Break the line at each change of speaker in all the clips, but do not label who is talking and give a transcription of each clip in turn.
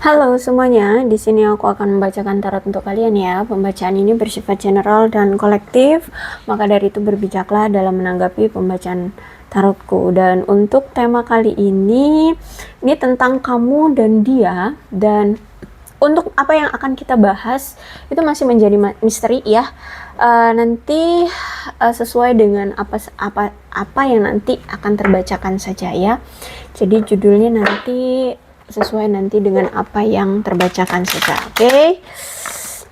Halo semuanya, di sini aku akan membacakan tarot untuk kalian ya. Pembacaan ini bersifat general dan kolektif, maka dari itu berbijaklah dalam menanggapi pembacaan tarotku. Dan untuk tema kali ini tentang kamu dan dia, dan untuk apa yang akan kita bahas itu masih menjadi misteri ya. Nanti sesuai dengan apa yang nanti akan terbacakan saja ya. Jadi judulnya nanti sesuai nanti dengan apa yang terbacakan saja. Oke,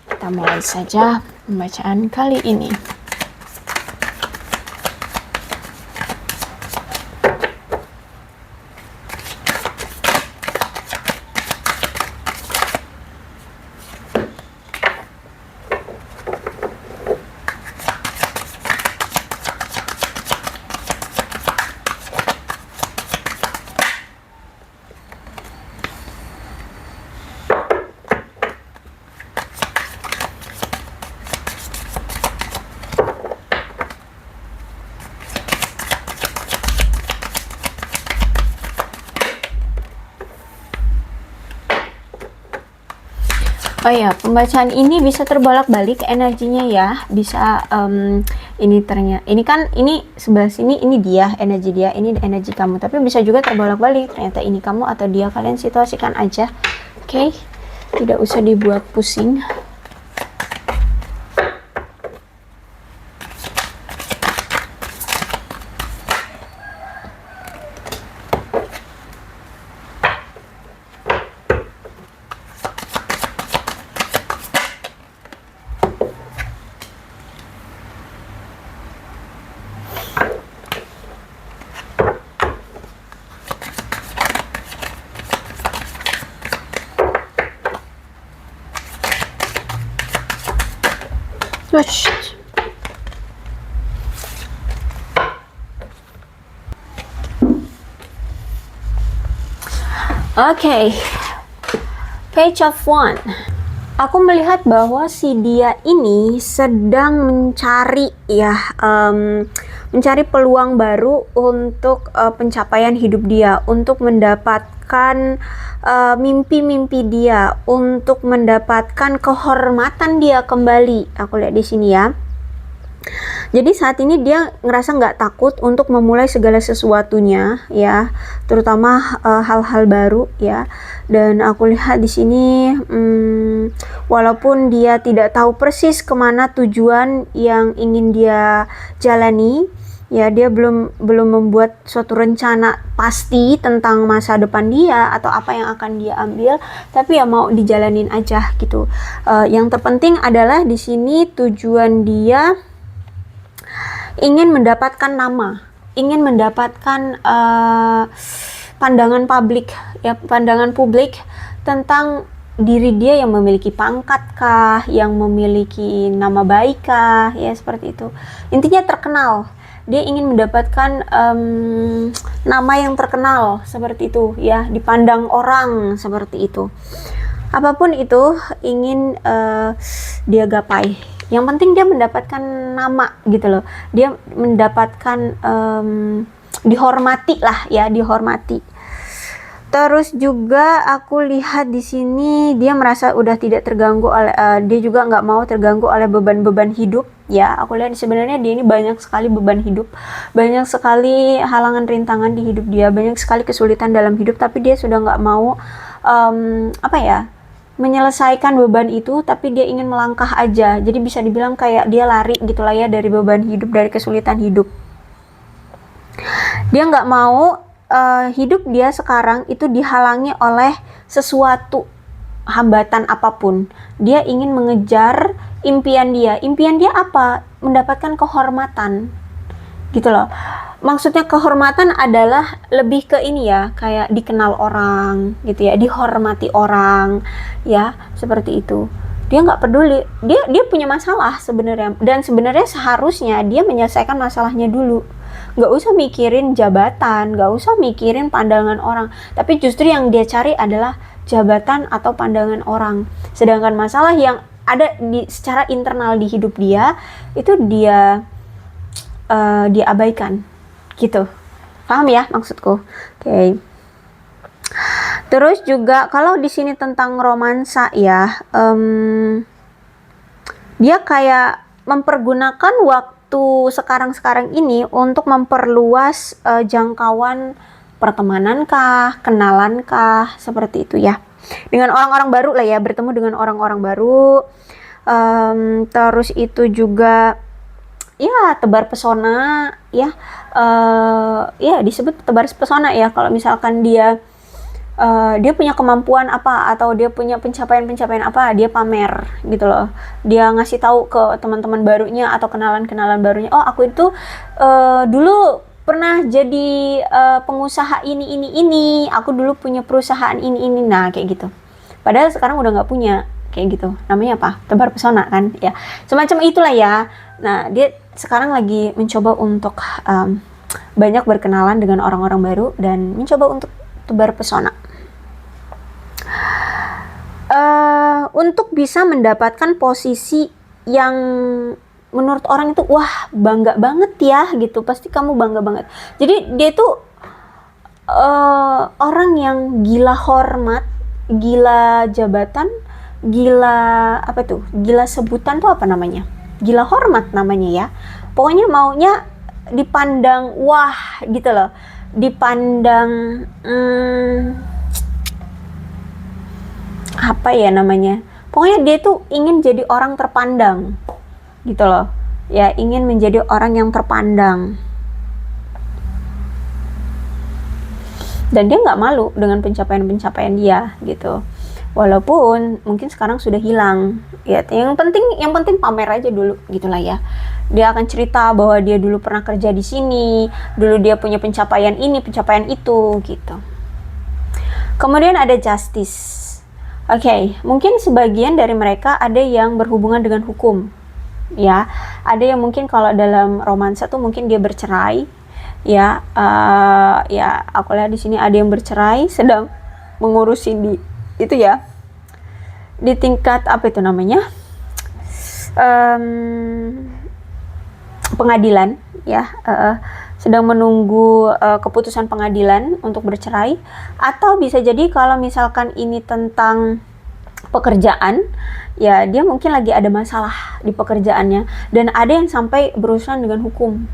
kita mulai saja pembacaan kali ini. Oh ya, pembacaan ini bisa terbolak-balik energinya ya, bisa ini kan ini sebelah sini ini dia, energi dia, ini energi kamu, tapi bisa juga terbolak-balik, ternyata ini kamu atau dia. Kalian situasikan aja, oke? Tidak usah dibuat pusing. Oke, Page of Wand. Aku melihat bahwa si dia ini sedang mencari ya, mencari peluang baru untuk pencapaian hidup dia, untuk mendapatkan mimpi-mimpi dia, untuk mendapatkan kehormatan dia kembali. Aku lihat di sini ya. Jadi saat ini dia ngerasa nggak takut untuk memulai segala sesuatunya ya, terutama hal-hal baru ya. Dan aku lihat di sini walaupun dia tidak tahu persis kemana tujuan yang ingin dia jalani ya, dia belum membuat suatu rencana pasti tentang masa depan dia atau apa yang akan dia ambil, tapi ya mau dijalanin aja gitu. Yang terpenting adalah di sini tujuan dia ingin mendapatkan nama, ingin mendapatkan pandangan publik tentang diri dia, yang memiliki pangkat kah, yang memiliki nama baik kah, ya seperti itu. Intinya terkenal. Dia ingin mendapatkan nama yang terkenal seperti itu ya, dipandang orang seperti itu. Apapun itu ingin dia gapai. Yang penting dia mendapatkan nama gitu loh. Dia mendapatkan dihormati lah ya, dihormati. Terus juga aku lihat di sini dia merasa udah tidak terganggu oleh dia juga nggak mau terganggu oleh beban-beban hidup ya. Aku lihat sebenarnya dia ini banyak sekali beban hidup, banyak sekali halangan rintangan di hidup dia, banyak sekali kesulitan dalam hidup, tapi dia sudah nggak mau menyelesaikan beban itu, tapi dia ingin melangkah aja. Jadi bisa dibilang kayak dia lari gitulah ya dari beban hidup, dari kesulitan hidup. Dia nggak mau hidup dia sekarang itu dihalangi oleh sesuatu hambatan apapun. Dia ingin mengejar impian dia. Impian dia apa? Mendapatkan kehormatan gitu loh. Maksudnya kehormatan adalah lebih ke ini ya, kayak dikenal orang gitu ya, dihormati orang ya, seperti itu. Dia nggak peduli, dia punya masalah sebenarnya, dan sebenarnya seharusnya dia menyelesaikan masalahnya dulu. Nggak usah mikirin jabatan, nggak usah mikirin pandangan orang, tapi justru yang dia cari adalah jabatan atau pandangan orang. Sedangkan masalah yang ada secara internal di hidup dia itu dia abaikan gitu. Paham ya maksudku? Oke. Terus juga kalau di sini tentang romansa ya, dia kayak mempergunakan waktu sekarang-sekarang ini untuk memperluas jangkauan pertemanan kah, kenalan kah, seperti itu ya. Dengan orang-orang baru lah ya, bertemu dengan orang-orang baru. Terus itu juga ya tebar pesona ya, ya disebut tebar pesona ya kalau misalkan dia punya kemampuan apa atau dia punya pencapaian-pencapaian apa, dia pamer gitu loh. Dia ngasih tahu ke teman-teman barunya atau kenalan-kenalan barunya, oh aku itu dulu pernah jadi pengusaha ini, aku dulu punya perusahaan ini, nah kayak gitu. Padahal sekarang udah nggak punya, kayak gitu. Namanya apa? Tebar pesona kan ya. Semacam itulah ya. Nah dia sekarang lagi mencoba untuk banyak berkenalan dengan orang-orang baru dan mencoba untuk tebar pesona. Untuk bisa mendapatkan posisi yang menurut orang itu wah bangga banget ya gitu, pasti kamu bangga banget. Jadi dia itu orang yang gila hormat, gila jabatan, gila apa tuh, gila sebutan tuh apa namanya, gila hormat namanya ya. Pokoknya maunya dipandang wah gitu loh, dipandang apa ya namanya, pokoknya dia tuh ingin jadi orang terpandang gitu loh ya, ingin menjadi orang yang terpandang dan dia nggak malu dengan pencapaian-pencapaian dia gitu, walaupun mungkin sekarang sudah hilang ya. Yang penting pamer aja dulu gitulah ya. Dia akan cerita bahwa dia dulu pernah kerja di sini, dulu dia punya pencapaian ini, pencapaian itu gitu. Kemudian ada justice. Oke, mungkin sebagian dari mereka ada yang berhubungan dengan hukum, ya. Ada yang mungkin kalau dalam romansa tuh mungkin dia bercerai, ya. Ya, aku lihat di sini ada yang bercerai, sedang mengurusin itu ya, di tingkat apa itu namanya, pengadilan, ya. Sedang menunggu keputusan pengadilan untuk bercerai. Atau bisa jadi kalau misalkan ini tentang pekerjaan ya, dia mungkin lagi ada masalah di pekerjaannya dan ada yang sampai berurusan dengan hukum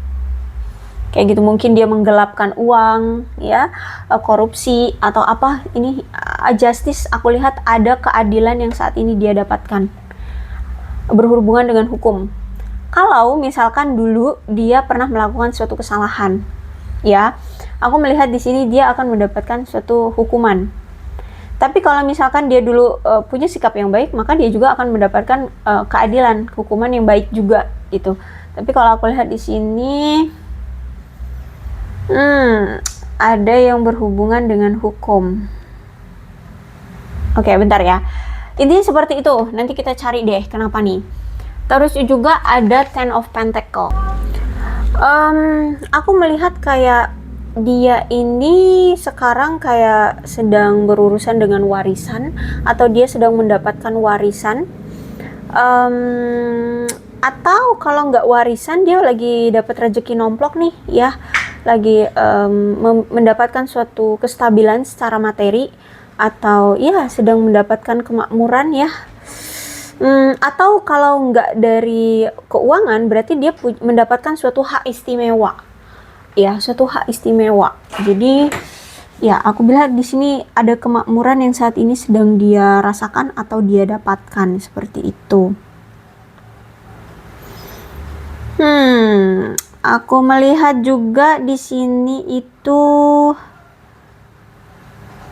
kayak gitu. Mungkin dia menggelapkan uang ya, korupsi atau apa. Ini justice, aku lihat ada keadilan yang saat ini dia dapatkan berhubungan dengan hukum. Kalau misalkan dulu dia pernah melakukan suatu kesalahan, ya, aku melihat di sini dia akan mendapatkan suatu hukuman. Tapi kalau misalkan dia dulu punya sikap yang baik, maka dia juga akan mendapatkan keadilan, hukuman yang baik juga, gitu. Tapi kalau aku lihat di sini, ada yang berhubungan dengan hukum. Oke, bentar ya. Intinya seperti itu. Nanti kita cari deh kenapa nih. Terus juga ada Ten of Pentacle. Aku melihat kayak dia ini sekarang kayak sedang berurusan dengan warisan, atau dia sedang mendapatkan warisan, atau kalau nggak warisan dia lagi dapat rezeki nomplok nih ya, lagi mendapatkan suatu kestabilan secara materi, atau ya sedang mendapatkan kemakmuran ya. Atau kalau nggak dari keuangan, berarti dia mendapatkan suatu hak istimewa, ya, suatu hak istimewa. Jadi, ya, aku bilang di sini ada kemakmuran yang saat ini sedang dia rasakan atau dia dapatkan seperti itu. Aku melihat juga di sini itu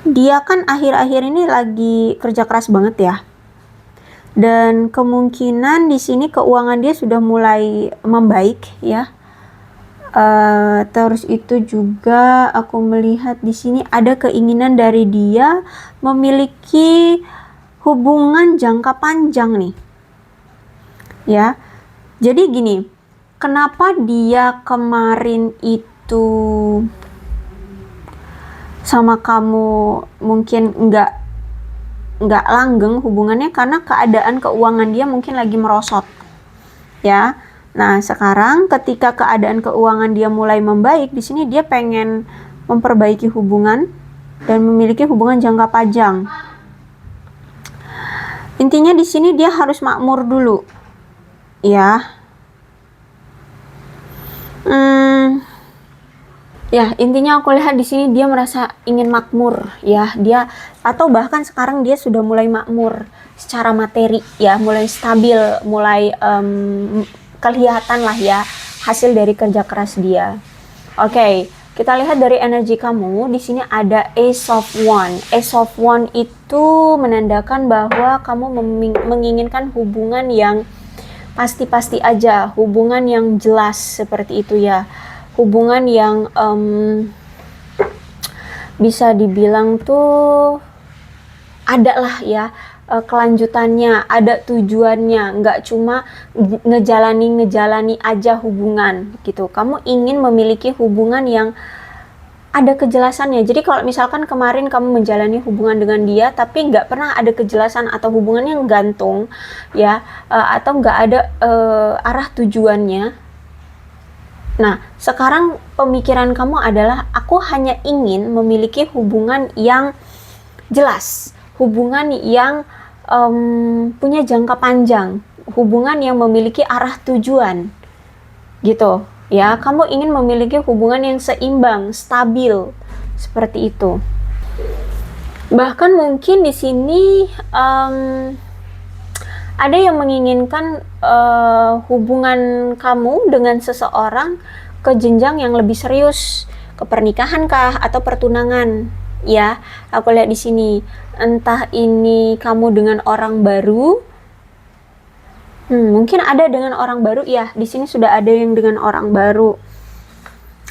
dia kan akhir-akhir ini lagi kerja keras banget ya. Dan kemungkinan di sini keuangan dia sudah mulai membaik ya. Terus itu juga aku melihat di sini ada keinginan dari dia memiliki hubungan jangka panjang nih. Ya. Jadi gini, kenapa dia kemarin itu sama kamu mungkin nggak langgeng hubungannya, karena keadaan keuangan dia mungkin lagi merosot ya. Nah sekarang ketika keadaan keuangan dia mulai membaik, di sini dia pengen memperbaiki hubungan dan memiliki hubungan jangka panjang. Intinya di sini dia harus makmur dulu, ya. Ya, intinya aku lihat di sini dia merasa ingin makmur, ya. Dia atau bahkan sekarang dia sudah mulai makmur secara materi, ya, mulai stabil, mulai kelihatan lah ya hasil dari kerja keras dia. Oke, kita lihat dari energi kamu di sini ada Ace of Wands. Ace of Wands itu menandakan bahwa kamu menginginkan hubungan yang pasti-pasti aja, hubungan yang jelas seperti itu ya. Hubungan yang bisa dibilang tuh ada lah ya kelanjutannya, ada tujuannya, nggak cuma ngejalani aja hubungan gitu. Kamu ingin memiliki hubungan yang ada kejelasannya. Jadi kalau misalkan kemarin kamu menjalani hubungan dengan dia tapi nggak pernah ada kejelasan atau hubungannya gantung ya, atau nggak ada arah tujuannya. Nah, sekarang pemikiran kamu adalah aku hanya ingin memiliki hubungan yang jelas, hubungan yang punya jangka panjang, hubungan yang memiliki arah tujuan, gitu. Ya, kamu ingin memiliki hubungan yang seimbang, stabil, seperti itu. Bahkan mungkin di sini ada yang menginginkan hubungan kamu dengan seseorang ke jenjang yang lebih serius, ke pernikahan kah atau pertunangan, ya. Aku lihat di sini, entah ini kamu dengan orang baru, mungkin ada dengan orang baru ya. Di sini sudah ada yang dengan orang baru.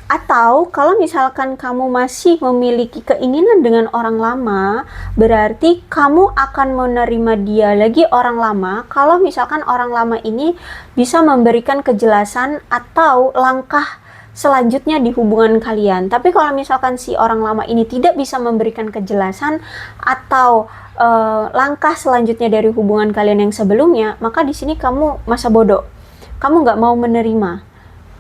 Atau kalau misalkan kamu masih memiliki keinginan dengan orang lama, berarti kamu akan menerima dia lagi orang lama kalau misalkan orang lama ini bisa memberikan kejelasan atau langkah selanjutnya di hubungan kalian. Tapi kalau misalkan si orang lama ini tidak bisa memberikan kejelasan atau langkah selanjutnya dari hubungan kalian yang sebelumnya, maka di sini kamu masa bodoh. Kamu nggak mau menerima.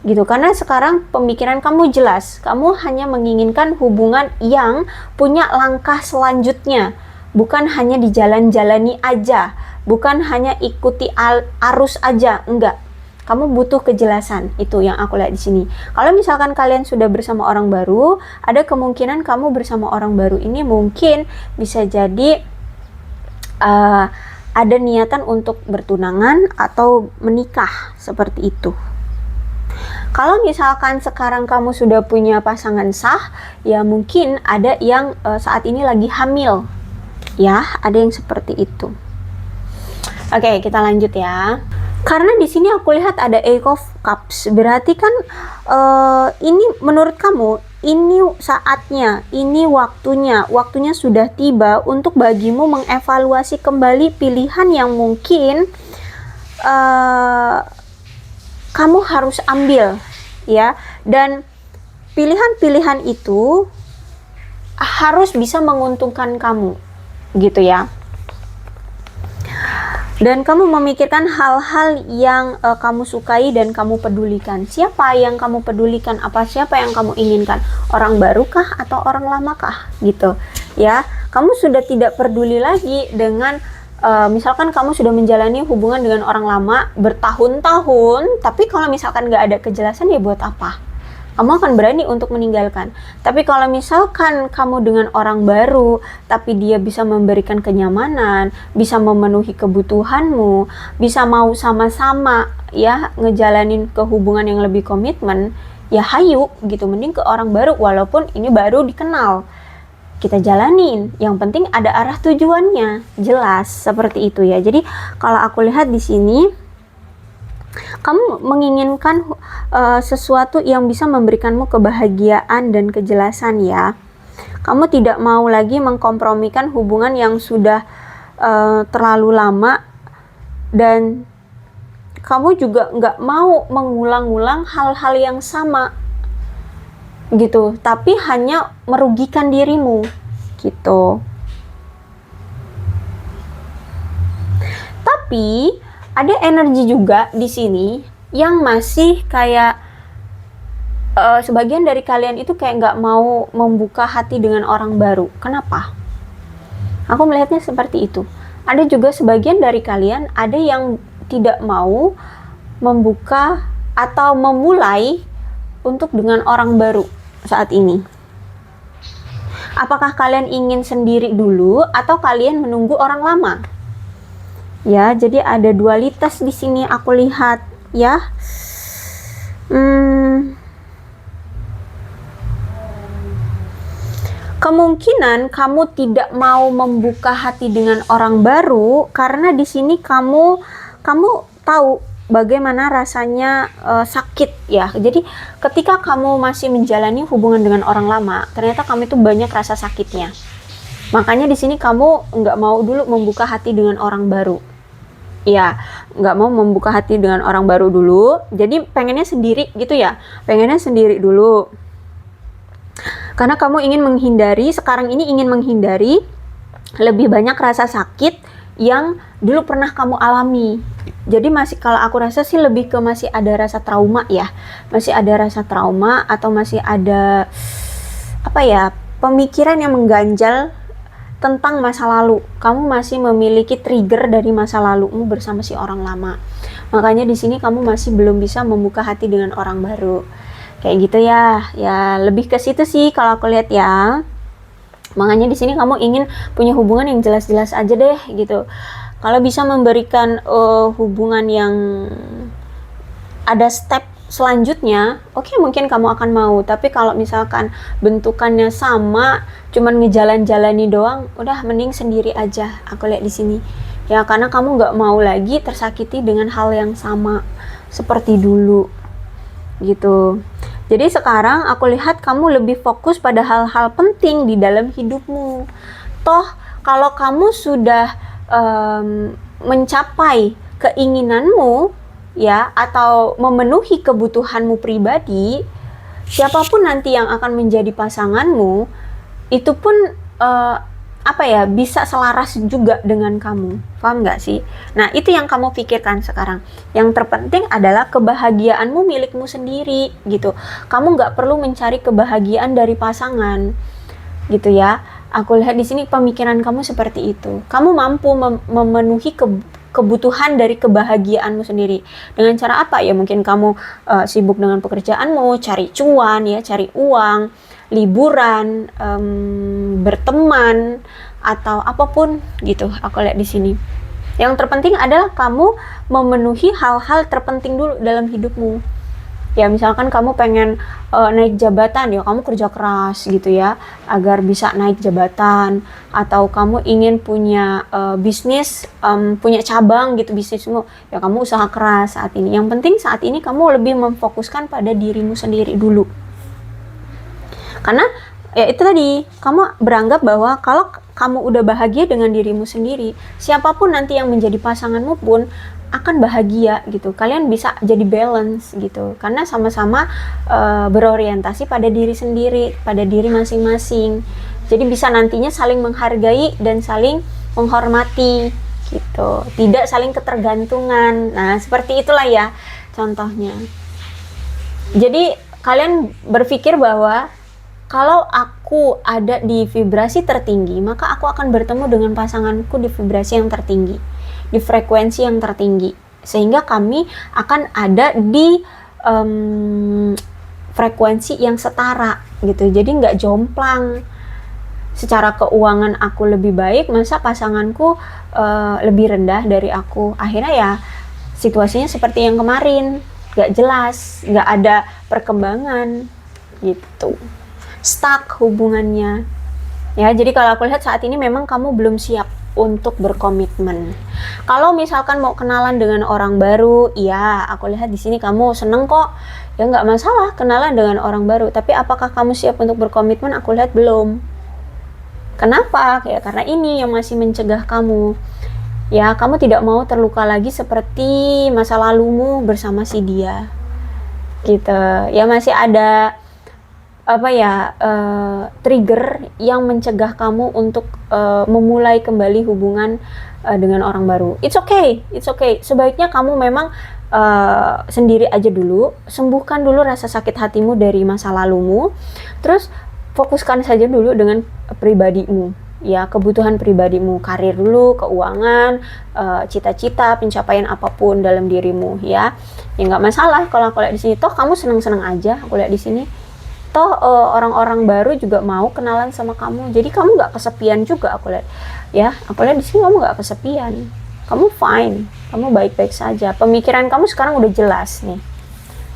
Gitu, karena sekarang pemikiran kamu jelas, kamu hanya menginginkan hubungan yang punya langkah selanjutnya, bukan hanya dijalan-jalani aja, bukan hanya ikuti arus aja, enggak. Kamu butuh kejelasan, itu yang aku lihat di sini. Kalau misalkan kalian sudah bersama orang baru, ada kemungkinan kamu bersama orang baru ini mungkin bisa jadi ada niatan untuk bertunangan atau menikah, seperti itu. Kalau misalkan sekarang kamu sudah punya pasangan sah, ya mungkin ada yang saat ini lagi hamil, ya, ada yang seperti itu. Oke, kita lanjut ya. Karena di sini aku lihat ada Eight of Cups, berarti kan ini menurut kamu ini saatnya, ini waktunya sudah tiba untuk bagimu mengevaluasi kembali pilihan yang mungkin kamu harus ambil, ya, dan pilihan-pilihan itu harus bisa menguntungkan kamu, gitu ya. Dan kamu memikirkan hal-hal yang kamu sukai dan kamu pedulikan. Siapa yang kamu pedulikan? Siapa yang kamu inginkan? Orang barukah atau orang lamakah? Gitu, ya. Kamu sudah tidak peduli lagi dengan misalkan kamu sudah menjalani hubungan dengan orang lama bertahun-tahun, tapi kalau misalkan nggak ada kejelasan, ya buat apa? Kamu akan berani untuk meninggalkan. Tapi kalau misalkan kamu dengan orang baru, tapi dia bisa memberikan kenyamanan, bisa memenuhi kebutuhanmu, bisa mau sama-sama ya ngejalanin ke hubungan yang lebih komitmen, ya hayu gitu, mending ke orang baru walaupun ini baru dikenal. Kita jalanin, yang penting ada arah tujuannya, jelas seperti itu ya. Jadi kalau aku lihat di sini, kamu menginginkan sesuatu yang bisa memberikanmu kebahagiaan dan kejelasan ya. Kamu tidak mau lagi mengkompromikan hubungan yang sudah terlalu lama, dan kamu juga nggak mau mengulang-ulang hal-hal yang sama gitu, tapi hanya merugikan dirimu gitu. Tapi ada energi juga di sini yang masih kayak sebagian dari kalian itu kayak nggak mau membuka hati dengan orang baru. Kenapa? Aku melihatnya seperti itu. Ada juga sebagian dari kalian, ada yang tidak mau membuka atau memulai untuk dengan orang baru saat ini. Apakah kalian ingin sendiri dulu atau kalian menunggu orang lama? Ya, jadi ada dualitas di sini aku lihat ya. Kemungkinan kamu tidak mau membuka hati dengan orang baru karena di sini kamu tahu bagaimana rasanya sakit ya. Jadi ketika kamu masih menjalani hubungan dengan orang lama, ternyata kamu itu banyak rasa sakitnya. Makanya di sini kamu nggak mau dulu membuka hati dengan orang baru. Ya, nggak mau membuka hati dengan orang baru dulu. Jadi pengennya sendiri gitu ya. Pengennya sendiri dulu. Karena kamu ingin menghindari, sekarang ini ingin menghindari lebih banyak rasa sakit yang dulu pernah kamu alami. Jadi masih, kalau aku rasa sih lebih ke masih ada rasa trauma ya. Masih ada rasa trauma atau masih ada apa ya, pemikiran yang mengganjal tentang masa lalu. Kamu masih memiliki trigger dari masa lalumu bersama si orang lama. Makanya di sini kamu masih belum bisa membuka hati dengan orang baru. Kayak gitu ya. Ya lebih ke situ sih kalau aku lihat ya. Makanya di sini kamu ingin punya hubungan yang jelas-jelas aja deh gitu. Kalau bisa memberikan hubungan yang ada step selanjutnya, oke, mungkin kamu akan mau. Tapi kalau misalkan bentukannya sama, cuman ngejalan-jalani doang, udah mending sendiri aja. Aku lihat di sini. Ya karena kamu nggak mau lagi tersakiti dengan hal yang sama seperti dulu. Gitu. Jadi sekarang aku lihat kamu lebih fokus pada hal-hal penting di dalam hidupmu. Toh kalau kamu sudah mencapai keinginanmu ya, atau memenuhi kebutuhanmu pribadi, siapapun nanti yang akan menjadi pasanganmu itu pun apa ya, bisa selaras juga dengan kamu. Paham nggak sih? Nah itu yang kamu pikirkan sekarang. Yang terpenting adalah kebahagiaanmu milikmu sendiri gitu. Kamu nggak perlu mencari kebahagiaan dari pasangan gitu ya. Aku lihat di sini pemikiran kamu seperti itu. Kamu mampu memenuhi kebutuhan dari kebahagiaanmu sendiri. Dengan cara apa? Ya mungkin kamu sibuk dengan pekerjaanmu, cari cuan ya, cari uang, liburan, berteman, atau apapun gitu. Aku lihat di sini. Yang terpenting adalah kamu memenuhi hal-hal terpenting dulu dalam hidupmu. Ya misalkan kamu pengen naik jabatan, ya kamu kerja keras gitu ya agar bisa naik jabatan. Atau kamu ingin punya bisnis, punya cabang gitu bisnismu, ya kamu usaha keras saat ini. Yang penting saat ini kamu lebih memfokuskan pada dirimu sendiri dulu. Karena ya itu tadi, kamu beranggap bahwa kalau kamu udah bahagia dengan dirimu sendiri, siapapun nanti yang menjadi pasanganmu pun akan bahagia gitu. Kalian bisa jadi balance gitu, karena sama-sama berorientasi pada diri sendiri, pada diri masing-masing. Jadi bisa nantinya saling menghargai dan saling menghormati gitu, tidak saling ketergantungan. Nah seperti itulah ya contohnya. Jadi kalian berpikir bahwa kalau aku ada di vibrasi tertinggi, maka aku akan bertemu dengan pasanganku di vibrasi yang tertinggi, di frekuensi yang tertinggi, sehingga kami akan ada di frekuensi yang setara gitu. Jadi nggak jomplang. Secara keuangan aku lebih baik, masa pasanganku lebih rendah dari aku. Akhirnya ya situasinya seperti yang kemarin, nggak jelas, nggak ada perkembangan gitu. Stuck hubungannya ya. Jadi kalau aku lihat saat ini memang kamu belum siap untuk berkomitmen. Kalau misalkan mau kenalan dengan orang baru, ya aku lihat di sini kamu seneng kok, ya nggak masalah kenalan dengan orang baru. Tapi apakah kamu siap untuk berkomitmen? Aku lihat belum. Kenapa? Ya karena ini yang masih mencegah kamu. Ya kamu tidak mau terluka lagi seperti masa lalumu bersama si dia gitu. Ya masih ada apa ya, trigger yang mencegah kamu untuk memulai kembali hubungan dengan orang baru. It's okay. Sebaiknya kamu memang sendiri aja dulu, sembuhkan dulu rasa sakit hatimu dari masa lalumu, terus fokuskan saja dulu dengan pribadimu, ya, kebutuhan pribadimu, karir dulu, keuangan, cita-cita, pencapaian apapun dalam dirimu, ya nggak masalah kalau aku lihat di sini. Toh kamu senang-senang aja, aku lihat di sini. Toh orang-orang baru juga mau kenalan sama kamu, jadi kamu nggak kesepian juga, aku lihat, ya. Aku lihat di sini kamu nggak kesepian, kamu fine, kamu baik-baik saja. Pemikiran kamu sekarang udah jelas nih,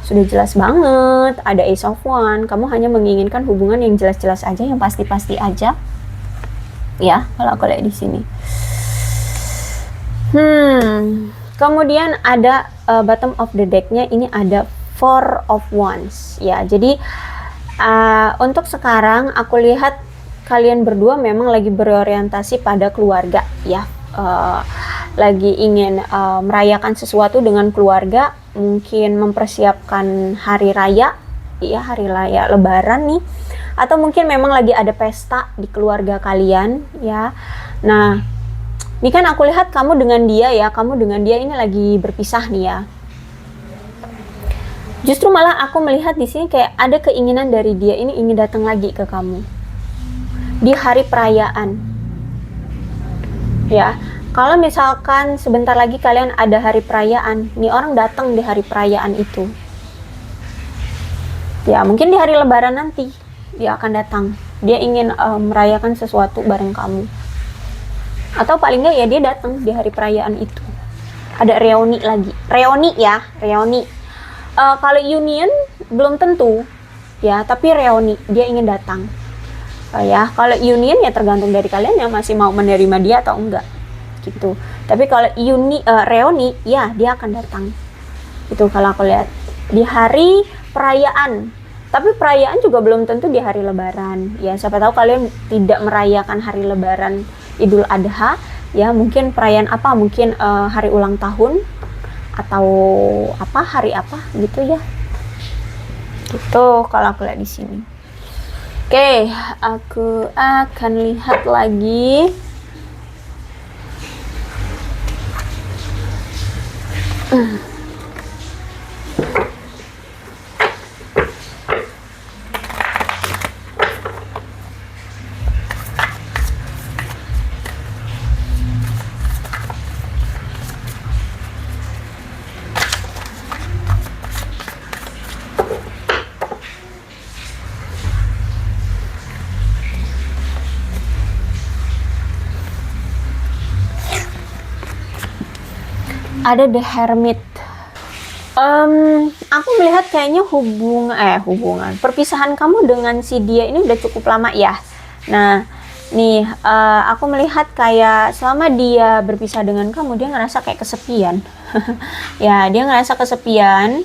sudah jelas banget. Ada Ace of Wands, kamu hanya menginginkan hubungan yang jelas-jelas aja, yang pasti-pasti aja, ya. Kalau aku lihat di sini. Kemudian ada bottom of the deck-nya ini ada Four of Wands, ya. Jadi untuk sekarang aku lihat kalian berdua memang lagi berorientasi pada keluarga, ya. Lagi ingin merayakan sesuatu dengan keluarga, mungkin mempersiapkan hari raya, ya, hari raya Lebaran nih, atau mungkin memang lagi ada pesta di keluarga kalian, ya. Nah, ini kan aku lihat kamu dengan dia, ya, kamu dengan dia ini lagi berpisah nih, ya. Justru malah aku melihat di sini kayak ada keinginan dari dia ini ingin datang lagi ke kamu di hari perayaan, ya. Kalau misalkan sebentar lagi kalian ada hari perayaan, nih orang datang di hari perayaan itu, ya, mungkin di hari Lebaran nanti dia akan datang. Dia ingin merayakan sesuatu bareng kamu, atau paling nggak ya dia datang di hari perayaan itu. Ada reuni lagi, reuni, ya, reuni. Kalau union belum tentu, ya, tapi reuni dia ingin datang, ya. Kalau union ya tergantung dari kalian yang masih mau menerima dia atau enggak, gitu. Tapi kalau reuni, ya, dia akan datang, itu kalau aku lihat di hari perayaan. Tapi perayaan juga belum tentu di hari Lebaran, ya. Siapa tahu kalian tidak merayakan hari Lebaran, Idul Adha, ya. Mungkin perayaan apa, mungkin hari ulang tahun atau apa, hari apa gitu, ya. Gitu kalau aku lihat di sini. Oke, aku akan lihat lagi. Ada The Hermit. Aku melihat kayaknya hubungan perpisahan kamu dengan si dia ini udah cukup lama, ya. Nah, nih aku melihat kayak selama dia berpisah dengan kamu, dia ngerasa kayak kesepian. Ya, dia ngerasa kesepian.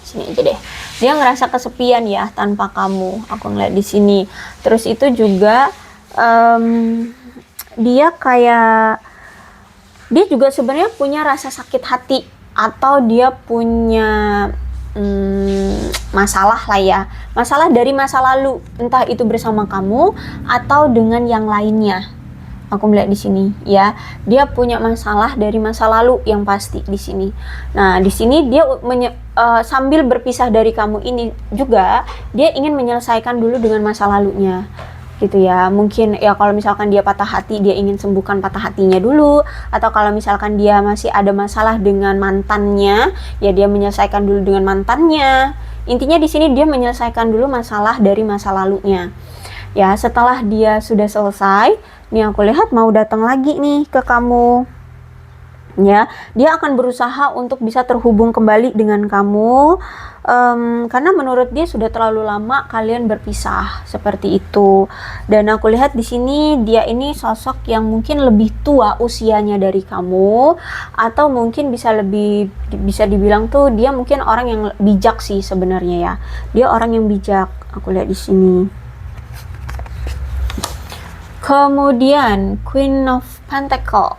Sini aja deh. Dia ngerasa kesepian, ya, tanpa kamu. Aku ngeliat di sini. Terus itu juga dia juga sebenarnya punya rasa sakit hati, atau dia punya masalah lah, ya, masalah dari masa lalu, entah itu bersama kamu atau dengan yang lainnya. Aku melihat di sini, ya, dia punya masalah dari masa lalu yang pasti di sini. Nah, di sini dia sambil berpisah dari kamu ini juga dia ingin menyelesaikan dulu dengan masa lalunya, gitu, ya. Mungkin ya kalau misalkan dia patah hati, dia ingin sembuhkan patah hatinya dulu, atau kalau misalkan dia masih ada masalah dengan mantannya, ya dia menyelesaikan dulu dengan mantannya. Intinya di sini dia menyelesaikan dulu masalah dari masa lalunya, ya. Setelah dia sudah selesai, nih aku lihat mau datang lagi nih ke kamu, ya. Dia akan berusaha untuk bisa terhubung kembali dengan kamu, karena menurut dia sudah terlalu lama kalian berpisah, seperti itu. Dan aku lihat di sini dia ini sosok yang mungkin lebih tua usianya dari kamu, atau mungkin bisa dibilang tuh dia mungkin orang yang bijak sih sebenarnya, ya. Dia orang yang bijak, aku lihat di sini. Kemudian Queen of Pentacle.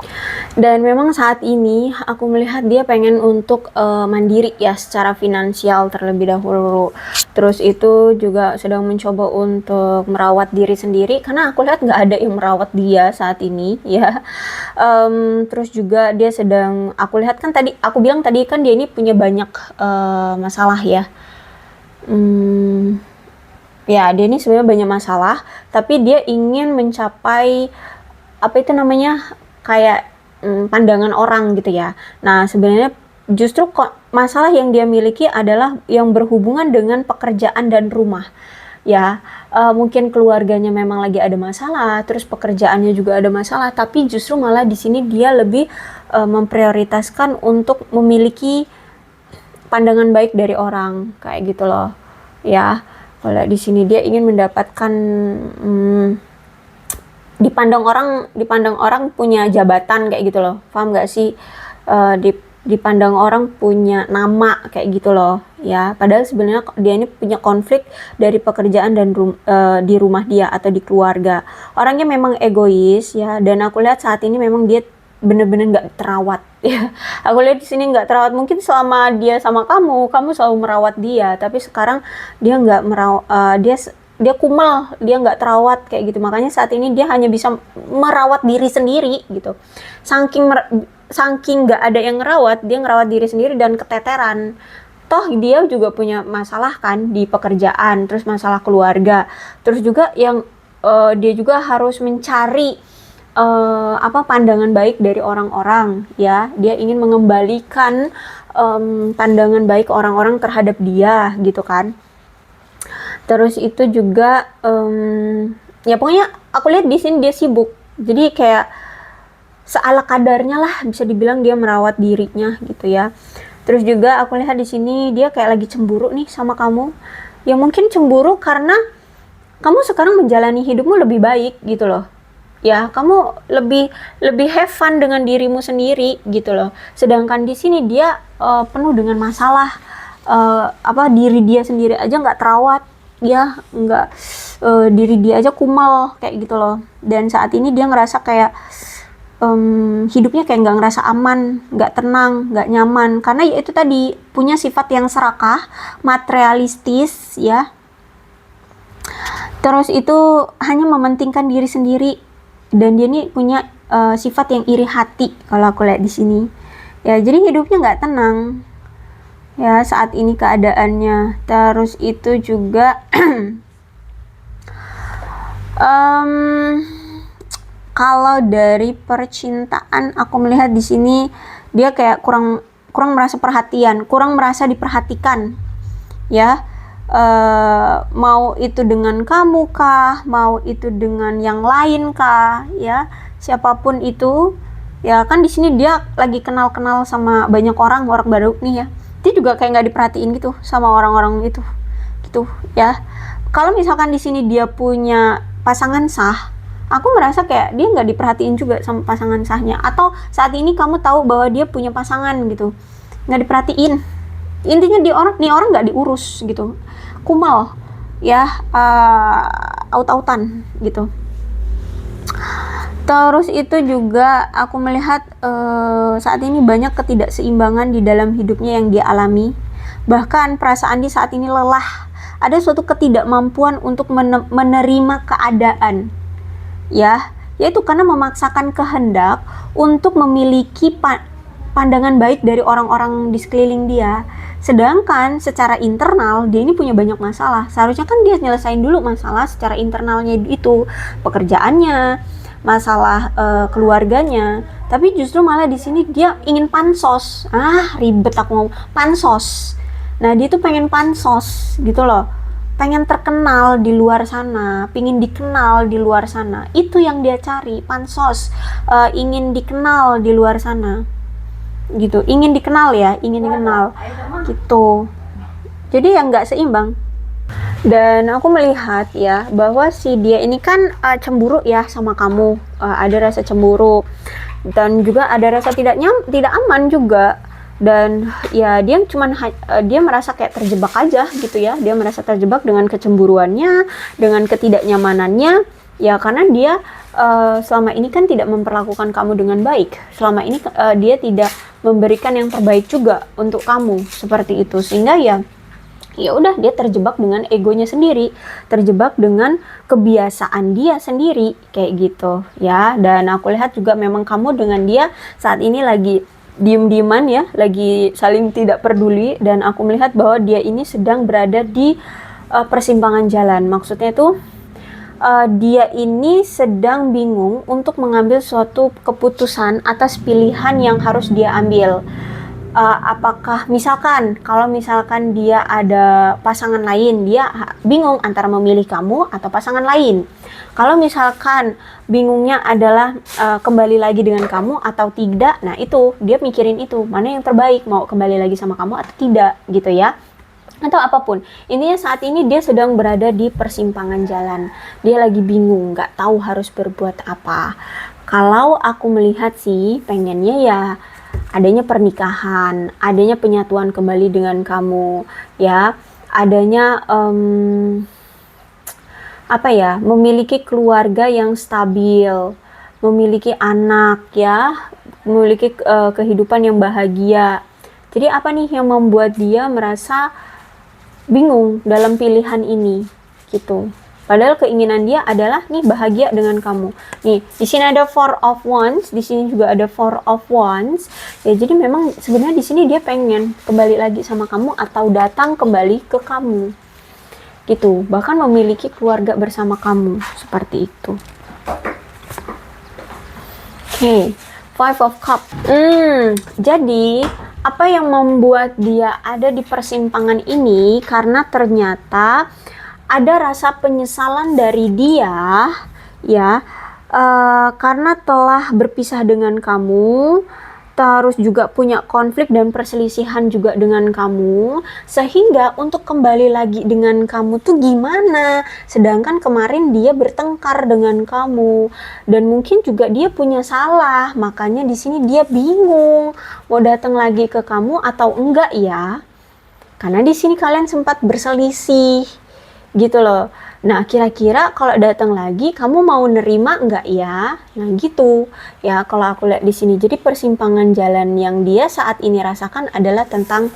Dan memang saat ini aku melihat dia pengen untuk mandiri ya secara finansial terlebih dahulu. Terus itu juga sedang mencoba untuk merawat diri sendiri karena aku lihat nggak ada yang merawat dia saat ini ya. Terus juga dia sedang, aku lihat kan tadi aku bilang tadi kan dia ini punya banyak masalah ya. Ya dia ini sebenarnya banyak masalah, tapi dia ingin mencapai apa itu namanya kayak pandangan orang gitu ya. Nah sebenarnya justru kok masalah yang dia miliki adalah yang berhubungan dengan pekerjaan dan rumah ya. Mungkin keluarganya memang lagi ada masalah, terus pekerjaannya juga ada masalah, tapi justru malah di sini dia lebih memprioritaskan untuk memiliki pandangan baik dari orang kayak gitu loh ya. Kalau di sini dia ingin mendapatkan dipandang orang punya jabatan kayak gitu loh, paham gak sih? Dipandang orang punya nama kayak gitu loh ya, padahal sebenarnya dia ini punya konflik dari pekerjaan dan di rumah dia atau di keluarga. Orangnya memang egois ya, dan aku lihat saat ini memang dia bener-bener nggak terawat ya. Aku lihat di sini nggak terawat. Mungkin selama dia sama kamu selalu merawat dia, tapi sekarang dia nggak merawat, dia kumal, dia nggak terawat kayak gitu. Makanya saat ini dia hanya bisa merawat diri sendiri gitu. Saking nggak ada yang ngerawat, dia ngerawat diri sendiri dan keteteran. Toh dia juga punya masalah kan di pekerjaan, terus masalah keluarga, terus juga yang dia juga harus mencari pandangan baik dari orang-orang ya. Dia ingin mengembalikan pandangan baik orang-orang terhadap dia gitu kan. Terus itu juga ya pokoknya aku lihat di sini dia sibuk, jadi kayak seala kadarnya lah bisa dibilang dia merawat dirinya gitu ya. Terus juga aku lihat di sini dia kayak lagi cemburu nih sama kamu. Ya mungkin cemburu karena kamu sekarang menjalani hidupmu lebih baik gitu loh. Ya, kamu lebih have fun dengan dirimu sendiri gitu loh. Sedangkan di sini dia penuh dengan masalah, diri dia sendiri aja nggak terawat, ya nggak diri dia aja kumal kayak gitu loh. Dan saat ini dia ngerasa kayak hidupnya kayak nggak ngerasa aman, nggak tenang, nggak nyaman, karena ya itu tadi punya sifat yang serakah, materialistis ya. Terus itu hanya mementingkan diri sendiri. Dan dia ini punya sifat yang iri hati kalau aku lihat di sini ya. Jadi hidupnya nggak tenang ya saat ini keadaannya. Terus itu juga kalau dari percintaan aku melihat di sini dia kayak kurang merasa perhatian, kurang merasa diperhatikan ya. Mau itu dengan kamu kah, mau itu dengan yang lain kah ya, siapapun itu ya kan. Di sini dia lagi kenal sama banyak orang baru nih ya. Dia juga kayak nggak diperhatiin gitu sama orang-orang itu gitu ya. Kalau misalkan di sini dia punya pasangan sah, aku merasa kayak dia nggak diperhatiin juga sama pasangan sahnya. Atau saat ini kamu tahu bahwa dia punya pasangan gitu, nggak diperhatiin. Intinya nih orang nggak diurus gitu, kumal ya, aut-autan gitu. Terus itu juga aku melihat saat ini banyak ketidakseimbangan di dalam hidupnya yang dia alami. Bahkan perasaan dia saat ini lelah, ada suatu ketidakmampuan untuk menerima keadaan ya, yaitu karena memaksakan kehendak untuk memiliki pandangan baik dari orang-orang di sekeliling dia. Sedangkan secara internal dia ini punya banyak masalah. Seharusnya kan dia nyelesain dulu masalah secara internalnya itu, pekerjaannya, masalah keluarganya. Tapi justru malah di sini dia ingin pansos. Ribet aku ngomong pansos. Nah dia tuh pengen pansos gitu loh, pengen terkenal di luar sana, pengen dikenal di luar sana. Itu yang dia cari, pansos, ingin dikenal di luar sana gitu, ingin dikenal gitu. Jadi yang nggak seimbang. Dan aku melihat ya bahwa si dia ini kan cemburu ya sama kamu, ada rasa cemburu dan juga ada rasa tidak aman juga. Dan ya dia merasa kayak terjebak aja gitu ya. Dia merasa terjebak dengan kecemburuannya, dengan ketidaknyamanannya Ya karena dia selama ini kan tidak memperlakukan kamu dengan baik. Selama ini dia tidak memberikan yang terbaik juga untuk kamu, seperti itu. Sehingga ya udah, dia terjebak dengan egonya sendiri, terjebak dengan kebiasaan dia sendiri kayak gitu ya. Dan aku lihat juga memang kamu dengan dia saat ini lagi diem-dieman ya, lagi saling tidak peduli. Dan aku melihat bahwa dia ini sedang berada di persimpangan jalan. Maksudnya itu dia ini sedang bingung untuk mengambil suatu keputusan atas pilihan yang harus dia ambil. Apakah misalkan kalau misalkan dia ada pasangan lain, dia bingung antara memilih kamu atau pasangan lain. Kalau misalkan bingungnya adalah kembali lagi dengan kamu atau tidak, nah itu dia mikirin itu, mana yang terbaik, mau kembali lagi sama kamu atau tidak gitu ya, atau apapun. Intinya saat ini dia sedang berada di persimpangan jalan, dia lagi bingung, nggak tahu harus berbuat apa. Kalau aku melihat sih, pengennya ya adanya pernikahan, adanya penyatuan kembali dengan kamu ya, adanya memiliki keluarga yang stabil, memiliki anak ya, memiliki kehidupan yang bahagia. Jadi apa nih yang membuat dia merasa bingung dalam pilihan ini gitu. Padahal keinginan dia adalah nih bahagia dengan kamu. Nih, di sini ada Four of Wands, di sini juga ada Four of Wands. Ya, jadi memang sebenarnya di sini dia pengen kembali lagi sama kamu atau datang kembali ke kamu. Gitu. Bahkan memiliki keluarga bersama kamu, seperti itu. Oke, Five of Cups. Jadi apa yang membuat dia ada di persimpangan ini karena ternyata ada rasa penyesalan dari dia ya, karena telah berpisah dengan kamu, terus juga punya konflik dan perselisihan juga dengan kamu, sehingga untuk kembali lagi dengan kamu tuh gimana, sedangkan kemarin dia bertengkar dengan kamu dan mungkin juga dia punya salah, makanya di sini dia bingung mau datang lagi ke kamu atau enggak ya, karena di sini kalian sempat berselisih gitu loh. Nah, kira-kira kalau datang lagi kamu mau nerima enggak ya? Nah, gitu. Ya, kalau aku lihat di sini. Jadi persimpangan jalan yang dia saat ini rasakan adalah tentang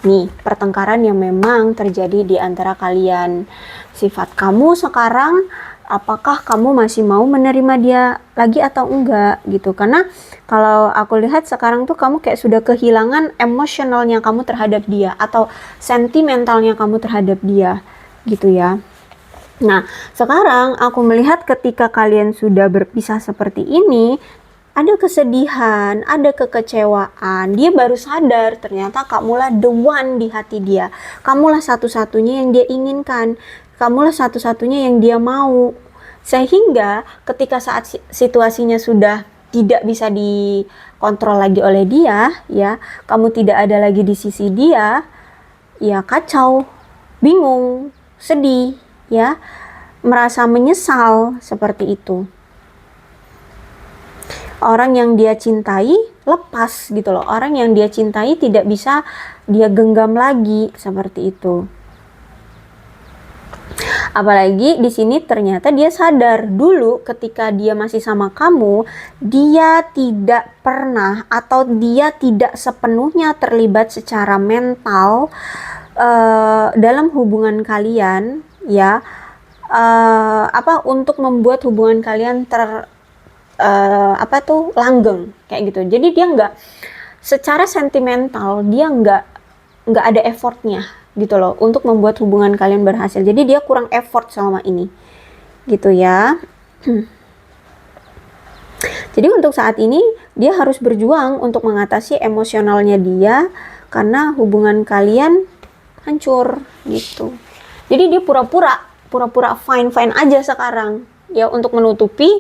nih, pertengkaran yang memang terjadi di antara kalian. Sifat kamu sekarang, apakah kamu masih mau menerima dia lagi atau enggak gitu. Karena kalau aku lihat sekarang tuh kamu kayak sudah kehilangan emosionalnya kamu terhadap dia atau sentimentalnya kamu terhadap dia gitu ya. Nah, sekarang aku melihat ketika kalian sudah berpisah seperti ini, ada kesedihan, ada kekecewaan. Dia baru sadar ternyata kamulah the one di hati dia. Kamulah satu-satunya yang dia inginkan. Kamulah satu-satunya yang dia mau. Sehingga ketika saat situasinya sudah tidak bisa dikontrol lagi oleh dia, ya, kamu tidak ada lagi di sisi dia, ya kacau, bingung, sedih, ya, merasa menyesal seperti itu. Orang yang dia cintai lepas gitu loh. Orang yang dia cintai tidak bisa dia genggam lagi seperti itu. Apalagi di sini ternyata dia sadar dulu ketika dia masih sama kamu, dia tidak pernah atau dia tidak sepenuhnya terlibat secara mental dalam hubungan kalian ya, untuk membuat hubungan kalian langgeng kayak gitu. Jadi dia nggak secara sentimental, dia nggak ada effortnya gitu loh untuk membuat hubungan kalian berhasil. Jadi dia kurang effort selama ini gitu ya. Jadi untuk saat ini dia harus berjuang untuk mengatasi emosionalnya dia karena hubungan kalian hancur gitu. Jadi dia pura-pura fine aja sekarang ya untuk menutupi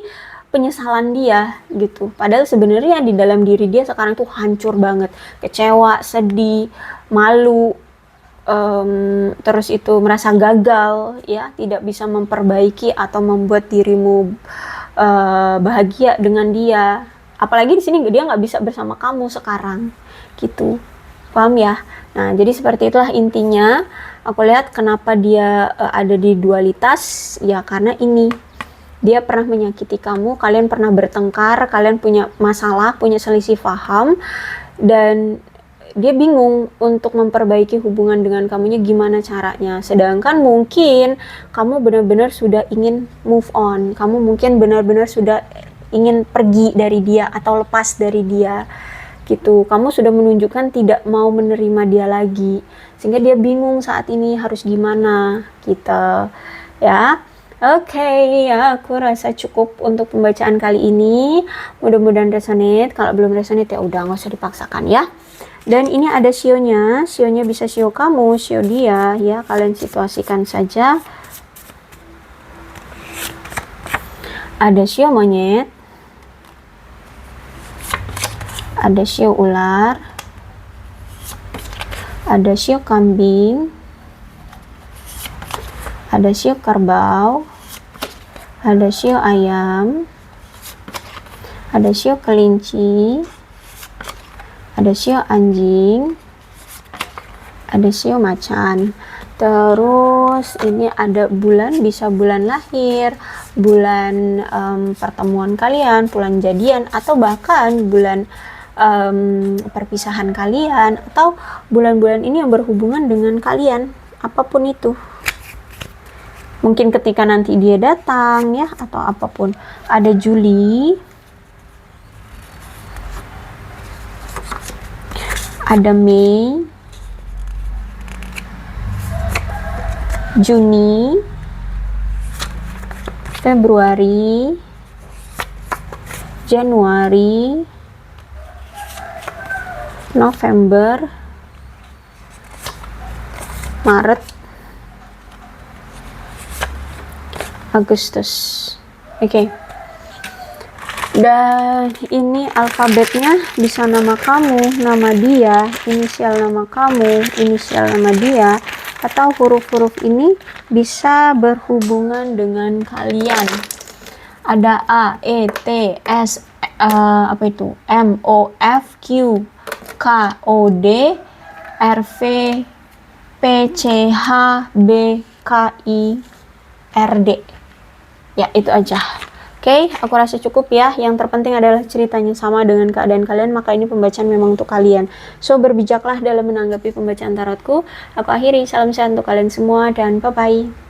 penyesalan dia gitu. Padahal sebenarnya di dalam diri dia sekarang tuh hancur banget, kecewa, sedih, malu, terus itu merasa gagal ya, tidak bisa memperbaiki atau membuat dirimu bahagia dengan dia. Apalagi di sini dia nggak bisa bersama kamu sekarang gitu. Paham ya? Nah, jadi seperti itulah intinya. Aku lihat kenapa dia ada di dualitas, ya karena ini dia pernah menyakiti kamu, kalian pernah bertengkar, kalian punya masalah, punya selisih paham, dan dia bingung untuk memperbaiki hubungan dengan kamunya gimana caranya. Sedangkan mungkin kamu benar-benar sudah ingin move on, kamu mungkin benar-benar sudah ingin pergi dari dia atau lepas dari dia gitu. Kamu sudah menunjukkan tidak mau menerima dia lagi, sehingga dia bingung saat ini harus gimana gitu ya. Oke, ya aku rasa cukup untuk pembacaan kali ini. Mudah-mudahan resonate. Kalau belum resonate ya udah, nggak usah dipaksakan ya. Dan ini ada sionya bisa sio kamu, sio dia ya, kalian situasikan saja. Ada sio monyet, ada sio ular, ada sio kambing, ada sio kerbau, ada sio ayam, ada sio kelinci, ada sio anjing, ada sio macan. Terus ini ada bulan, bisa bulan lahir, bulan pertemuan kalian, bulan jadian, atau bahkan bulan perpisahan kalian, atau bulan-bulan ini yang berhubungan dengan kalian, apapun itu. Mungkin ketika nanti dia datang ya, atau apapun. Ada Juli, ada Mei, Juni, Februari, Januari, November, Maret, Agustus. Oke. Dan ini alfabetnya bisa nama kamu, nama dia, inisial nama kamu, inisial nama dia, atau huruf-huruf ini bisa berhubungan dengan kalian. Ada A, E, T, S, apa itu? M, O, F, Q, K, O, D, R, V, P, C, H, B, K, I, R, D. Ya, itu aja. Oke, aku rasa cukup ya. Yang terpenting adalah ceritanya sama dengan keadaan kalian, maka ini pembacaan memang untuk kalian. So, berbijaklah dalam menanggapi pembacaan tarotku. Aku akhiri, salam sehat untuk kalian semua, dan bye-bye.